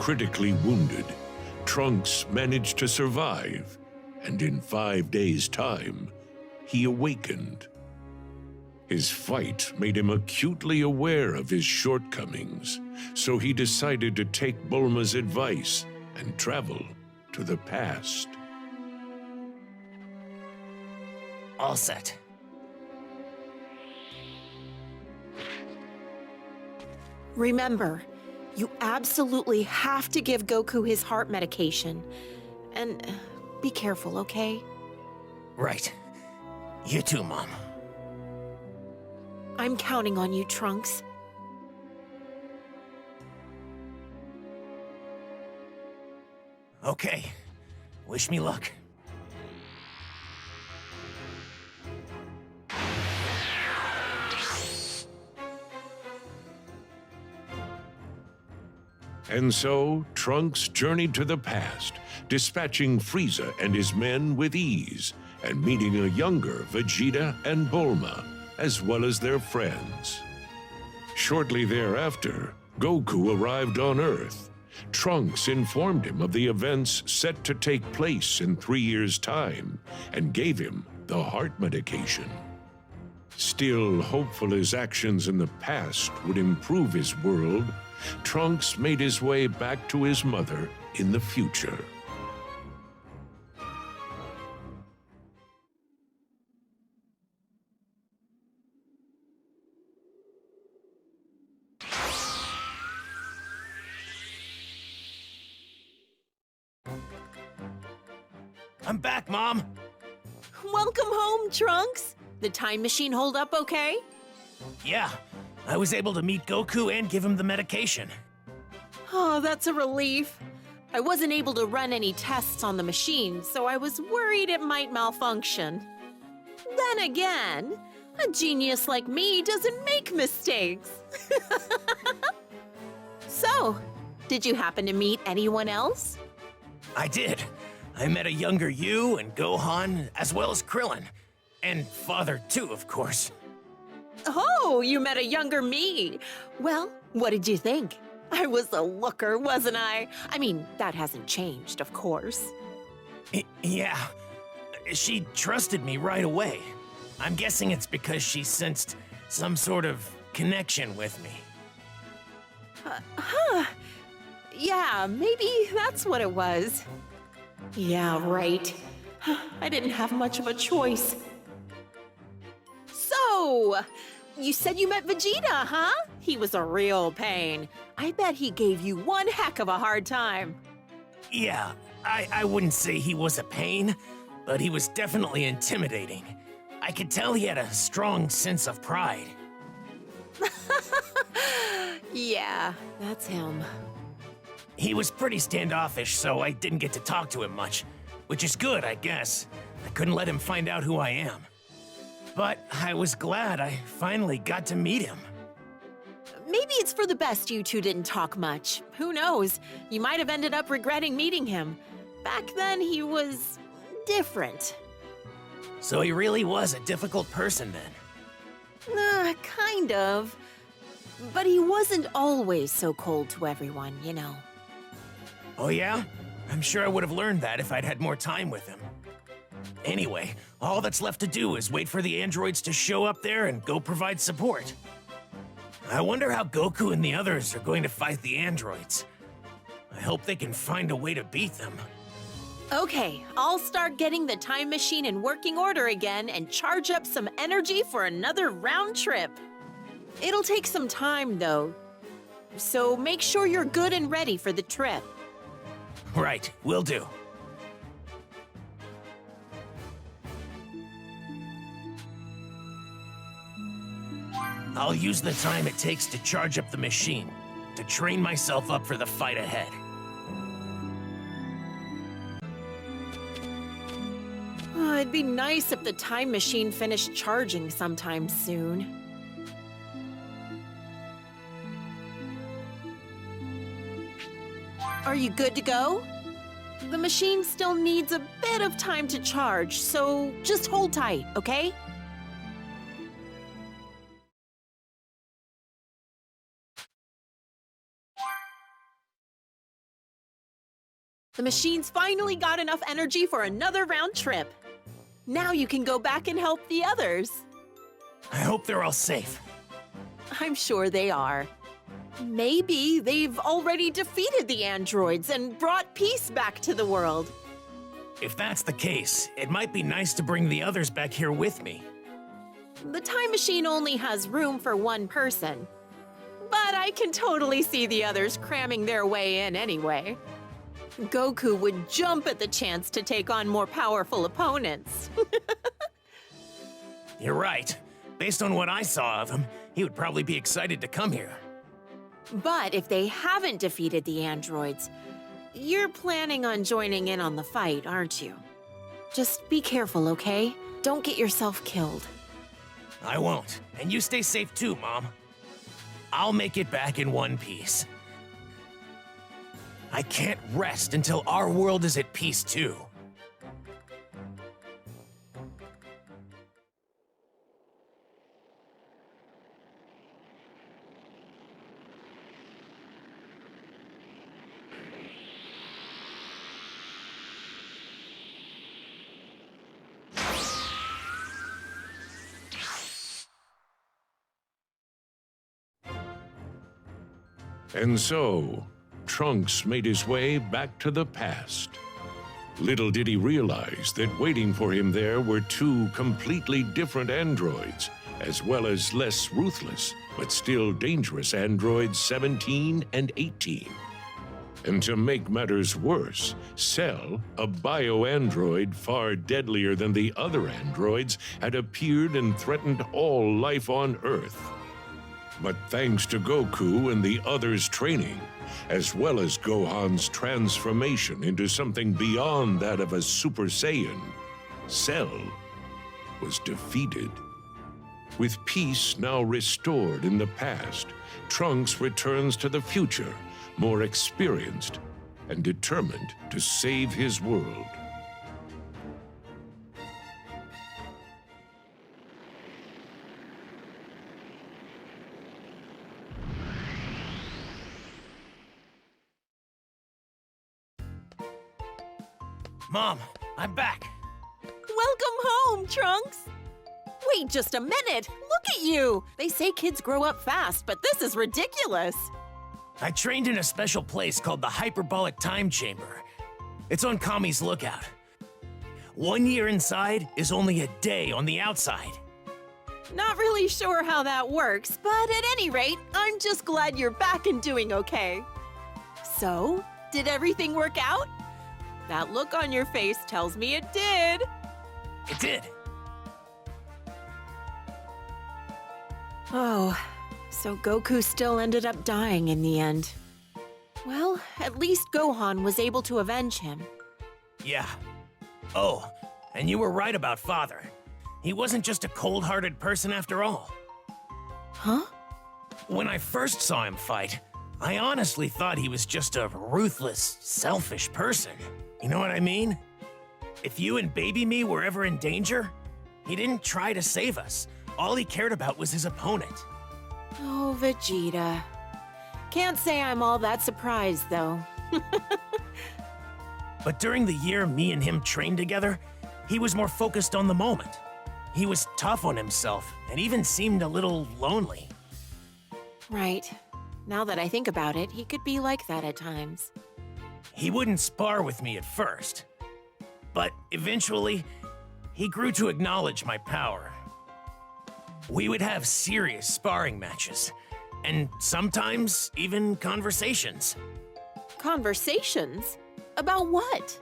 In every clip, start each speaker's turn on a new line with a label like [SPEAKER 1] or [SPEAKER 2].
[SPEAKER 1] critically wounded, Trunks managed to survive, and in 5 days' time, he awakened. His fight made him acutely aware of his shortcomings, so he decided to take Bulma's advice and travel to the past.
[SPEAKER 2] All set.
[SPEAKER 3] Remember, you absolutely have to give Goku his heart medication. And be careful, okay?
[SPEAKER 2] Right. You too, Mom.
[SPEAKER 3] I'm counting on you, Trunks.
[SPEAKER 2] Okay. Wish me luck.
[SPEAKER 1] And so, Trunks journeyed to the past, dispatching Frieza and his men with ease, and meeting a younger Vegeta and Bulma, as well as their friends. Shortly thereafter, Goku arrived on Earth. Trunks informed him of the events set to take place in 3 years' time, and gave him the heart medication. Still hopeful his actions in the past would improve his world, Trunks made his way back to his mother in the future.
[SPEAKER 2] I'm back, Mom.
[SPEAKER 3] Welcome home, Trunks. The time machine hold up okay?
[SPEAKER 2] Yeah, I was able to meet Goku and give him the medication.
[SPEAKER 3] Oh, that's a relief. I wasn't able to run any tests on the machine, so I was worried it might malfunction. Then again, a genius like me doesn't make mistakes. So, did you happen to meet anyone else?
[SPEAKER 2] I did. I met a younger you and Gohan, as well as Krillin. And Father, too, of course.
[SPEAKER 3] Oh, you met a younger me. Well, what did you think? I was a looker, wasn't I? I mean, that hasn't changed, of course.
[SPEAKER 2] Yeah. She trusted me right away. I'm guessing it's because she sensed some sort of connection with me.
[SPEAKER 3] Yeah, maybe that's what it was. Yeah, right. I didn't have much of a choice. So, you said you met Vegeta, huh? He was a real pain. I bet he gave you one heck of a hard time.
[SPEAKER 2] Yeah, I wouldn't say he was a pain, but he was definitely intimidating. I could tell he had a strong sense of pride.
[SPEAKER 3] Yeah, that's him.
[SPEAKER 2] He was pretty standoffish, so I didn't get to talk to him much, which is good, I guess. I couldn't let him find out who I am. But I was glad I finally got to meet him.
[SPEAKER 3] Maybe it's for the best you two didn't talk much. Who knows? You might have ended up regretting meeting him. Back then, he was different.
[SPEAKER 2] So he really was a difficult person then?
[SPEAKER 3] Kind of. But he wasn't always so cold to everyone, you know.
[SPEAKER 2] Oh yeah? I'm sure I would have learned that if I'd had more time with him. Anyway, all that's left to do is wait for the androids to show up there and go provide support. I wonder how Goku and the others are going to fight the androids. I hope they can find a way to beat them.
[SPEAKER 3] Okay, I'll start getting the time machine in working order again and charge up some energy for another round trip. It'll take some time, though, so make sure you're good and ready for the trip.
[SPEAKER 2] Right, will do. I'll use the time it takes to charge up the machine, to train myself up for the fight ahead.
[SPEAKER 3] Oh, it'd be nice if the time machine finished charging sometime soon. Are you good to go? The machine still needs a bit of time to charge, so just hold tight, okay? The machine's finally got enough energy for another round trip. Now you can go back and help the others.
[SPEAKER 2] I hope they're all safe.
[SPEAKER 3] I'm sure they are. Maybe they've already defeated the androids and brought peace back to the world.
[SPEAKER 2] If that's the case, it might be nice to bring the others back here with me.
[SPEAKER 3] The time machine only has room for one person. But I can totally see the others cramming their way in anyway. Goku would jump at the chance to take on more powerful opponents.
[SPEAKER 2] You're right. Based on what I saw of him, he would probably be excited to come here.
[SPEAKER 3] But if they haven't defeated the androids, you're planning on joining in on the fight, aren't you? Just be careful, okay? Don't get yourself killed.
[SPEAKER 2] I won't. And you stay safe too, Mom. I'll make it back in one piece. I can't rest until our world is at peace too.
[SPEAKER 1] And so, Trunks made his way back to the past. Little did he realize that waiting for him there were two completely different androids, as well as less ruthless, but still dangerous androids 17 and 18. And to make matters worse, Cell, a bio-android far deadlier than the other androids, had appeared and threatened all life on Earth. But thanks to Goku and the others' training, as well as Gohan's transformation into something beyond that of a Super Saiyan, Cell was defeated. With peace now restored in the past, Trunks returns to the future, more experienced and determined to save his world.
[SPEAKER 2] Mom, I'm back.
[SPEAKER 3] Welcome home, Trunks! Wait just a minute! Look at you! They say kids grow up fast, but this is ridiculous!
[SPEAKER 2] I trained in a special place called the Hyperbolic Time Chamber. It's on Kami's lookout. 1 year inside is only a day on the outside.
[SPEAKER 3] Not really sure how that works, but at any rate, I'm just glad you're back and doing okay. So, did everything work out? That look on your face tells me it did.
[SPEAKER 2] It did.
[SPEAKER 3] Oh, so Goku still ended up dying in the end. Well, at least Gohan was able to avenge him.
[SPEAKER 2] Yeah. Oh, and you were right about Father. He wasn't just a cold-hearted person after all.
[SPEAKER 3] Huh?
[SPEAKER 2] When I first saw him fight, I honestly thought he was just a ruthless, selfish person. You know what I mean? If you and baby me were ever in danger, he didn't try to save us. All he cared about was his opponent.
[SPEAKER 3] Oh, Vegeta. Can't say I'm all that surprised, though.
[SPEAKER 2] But during the year me and him trained together, he was more focused on the moment. He was tough on himself and even seemed a little lonely.
[SPEAKER 3] Right. Now that I think about it, he could be like that at times.
[SPEAKER 2] He wouldn't spar with me at first, but eventually, he grew to acknowledge my power. We would have serious sparring matches, and sometimes even conversations.
[SPEAKER 3] Conversations? About what?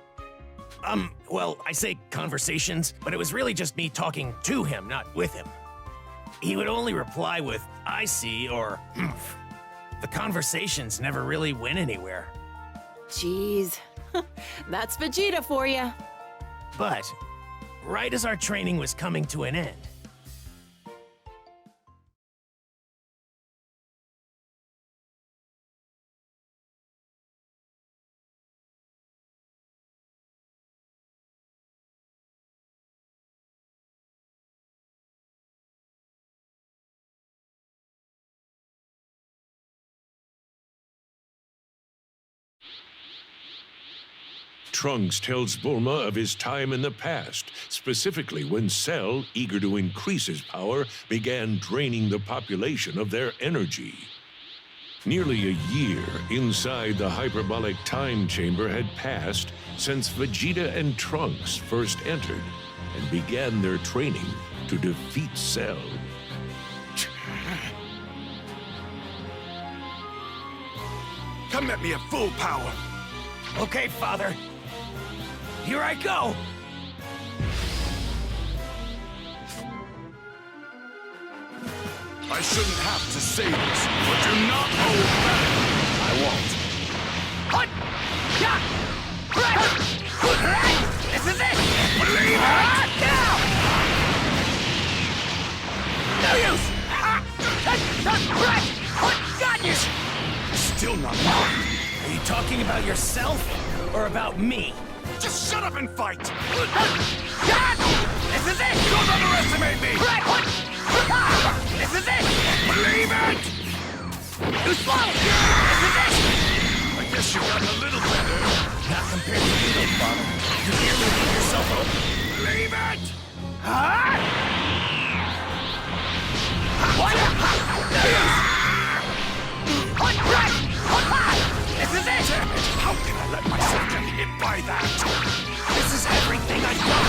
[SPEAKER 2] Well, I say conversations, but it was really just me talking to him, not with him. He would only reply with, "I see," or "Humph." The conversations never really went anywhere.
[SPEAKER 3] Jeez. That's Vegeta for you.
[SPEAKER 2] But, right as our training was coming to an end,
[SPEAKER 1] Trunks tells Bulma of his time in the past, specifically when Cell, eager to increase his power, began draining the population of their energy. Nearly a year inside the hyperbolic time chamber had passed since Vegeta and Trunks first entered and began their training to defeat Cell.
[SPEAKER 4] Come at me at full power!
[SPEAKER 2] Okay, Father. Here I go!
[SPEAKER 4] I shouldn't have to say this, but do not hold back! I won't.
[SPEAKER 2] Hut! Yeah! This is it!
[SPEAKER 4] Believe it!
[SPEAKER 2] No use! Got you!
[SPEAKER 4] Still not mine.
[SPEAKER 2] Are you talking about yourself or about me?
[SPEAKER 4] Just shut up and fight!
[SPEAKER 2] This is it!
[SPEAKER 4] Don't underestimate me!
[SPEAKER 2] This is it!
[SPEAKER 4] Believe it!
[SPEAKER 2] Too slow! This is it!
[SPEAKER 4] I guess you got a little better.
[SPEAKER 2] Not compared to you, though, Father. You nearly leave yourself open.
[SPEAKER 4] Believe it!
[SPEAKER 2] What? This is it!
[SPEAKER 4] Damn it! How can I let myself get hit by that?
[SPEAKER 2] This is everything I've got!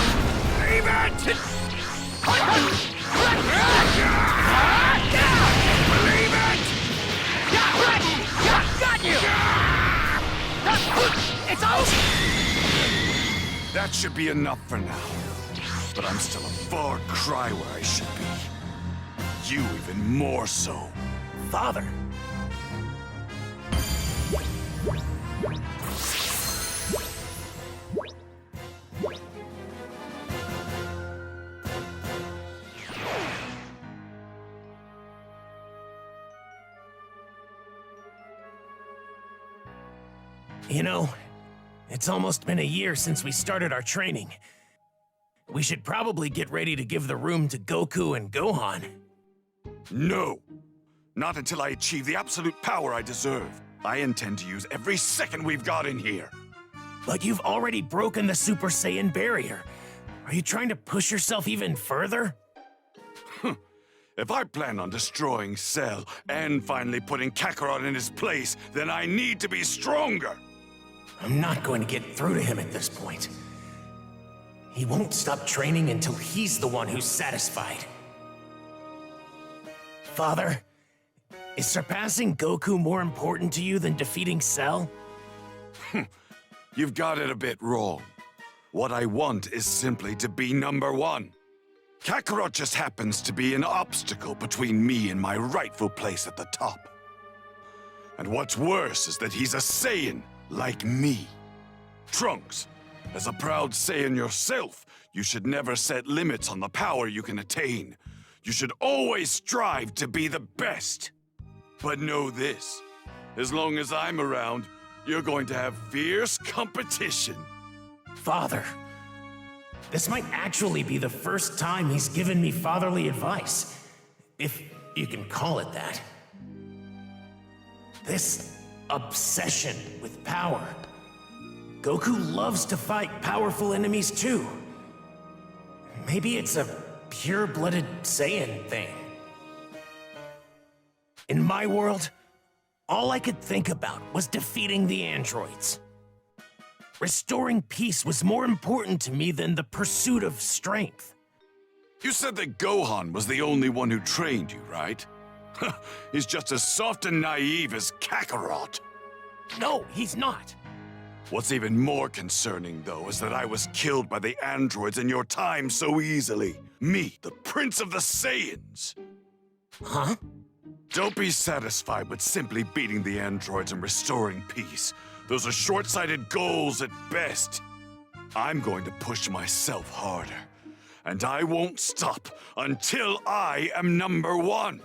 [SPEAKER 4] Believe it! Believe it!
[SPEAKER 2] Got you! It's over!
[SPEAKER 4] That should be enough for now. But I'm still a far cry where I should be. You even more so.
[SPEAKER 2] Father. You know, it's almost been a year since we started our training. We should probably get ready to give the room to Goku and Gohan.
[SPEAKER 4] No! Not until I achieve the absolute power I deserve. I intend to use every second we've got in here.
[SPEAKER 2] But you've already broken the Super Saiyan barrier. Are you trying to push yourself even further?
[SPEAKER 4] If I plan on destroying Cell and finally putting Kakarot in his place, then I need to be stronger.
[SPEAKER 2] I'm not going to get through to him at this point. He won't stop training until he's the one who's satisfied. Father, is surpassing Goku more important to you than defeating Cell?
[SPEAKER 4] You've got it a bit wrong. What I want is simply to be number one. Kakarot just happens to be an obstacle between me and my rightful place at the top. And what's worse is that he's a Saiyan, like me. Trunks, as a proud Saiyan yourself, you should never set limits on the power you can attain. You should always strive to be the best. But know this, as long as I'm around, you're going to have fierce competition.
[SPEAKER 2] Father, this might actually be the first time he's given me fatherly advice, if you can call it that. This obsession with power. Goku loves to fight powerful enemies too. Maybe it's a pure-blooded Saiyan thing. In my world, all I could think about was defeating the androids. Restoring peace was more important to me than the pursuit of strength.
[SPEAKER 4] You said that Gohan was the only one who trained you, right? He's just as soft and naive as Kakarot.
[SPEAKER 2] No, he's not.
[SPEAKER 4] What's even more concerning, though, is that I was killed by the androids in your time so easily. Me, the Prince of the Saiyans.
[SPEAKER 2] Huh?
[SPEAKER 4] Don't be satisfied with simply beating the androids and restoring peace. Those are short-sighted goals at best. I'm going to push myself harder. And I won't stop until I am number one.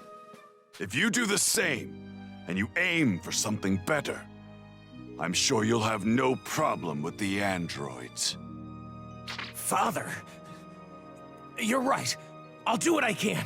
[SPEAKER 4] If you do the same, and you aim for something better, I'm sure you'll have no problem with the androids.
[SPEAKER 2] Father, you're right. I'll do what I can.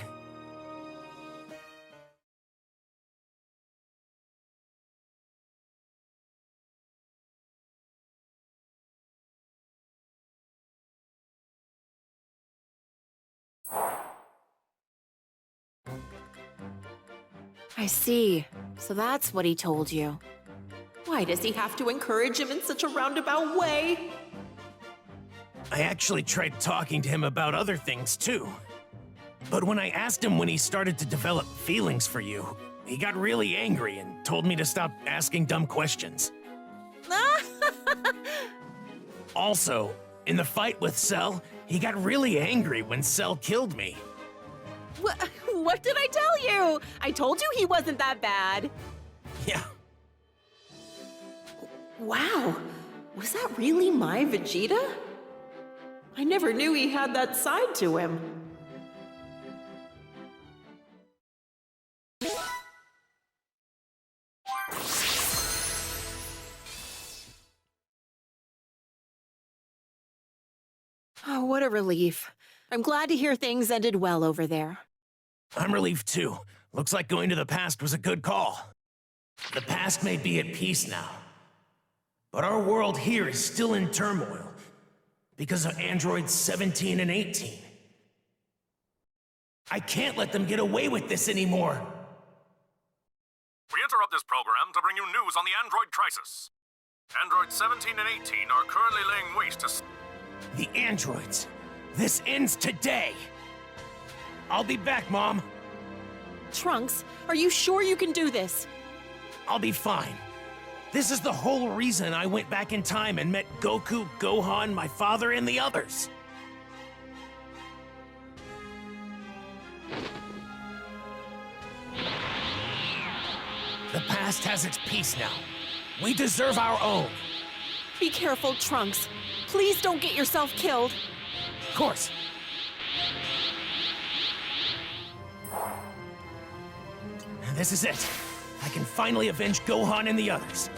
[SPEAKER 3] I see. So that's what he told you. Why does he have to encourage him in such a roundabout way?
[SPEAKER 2] I actually tried talking to him about other things too. But when I asked him when he started to develop feelings for you, he got really angry and told me to stop asking dumb questions. Also, in the fight with Cell, he got really angry when Cell killed me.
[SPEAKER 3] What did I tell you? I told you he wasn't that bad.
[SPEAKER 2] Yeah.
[SPEAKER 3] Wow, was that really my Vegeta? I never knew he had that side to him. Oh, what a relief. I'm glad to hear things ended well over there.
[SPEAKER 2] I'm relieved too. Looks like going to the past was a good call. The past may be at peace now, but our world here is still in turmoil because of androids 17 and 18. I can't let them get away with this anymore.
[SPEAKER 5] We interrupt this program to bring you news on the android crisis. Androids 17 and 18 are currently laying waste to...
[SPEAKER 2] The androids. This ends today. I'll be back, Mom.
[SPEAKER 3] Trunks, are you sure you can do this?
[SPEAKER 2] I'll be fine. This is the whole reason I went back in time and met Goku, Gohan, my father, and the others. The past has its peace now. We deserve our own.
[SPEAKER 3] Be careful, Trunks. Please don't get yourself killed.
[SPEAKER 2] Of course. This is it. I can finally avenge Gohan and the others.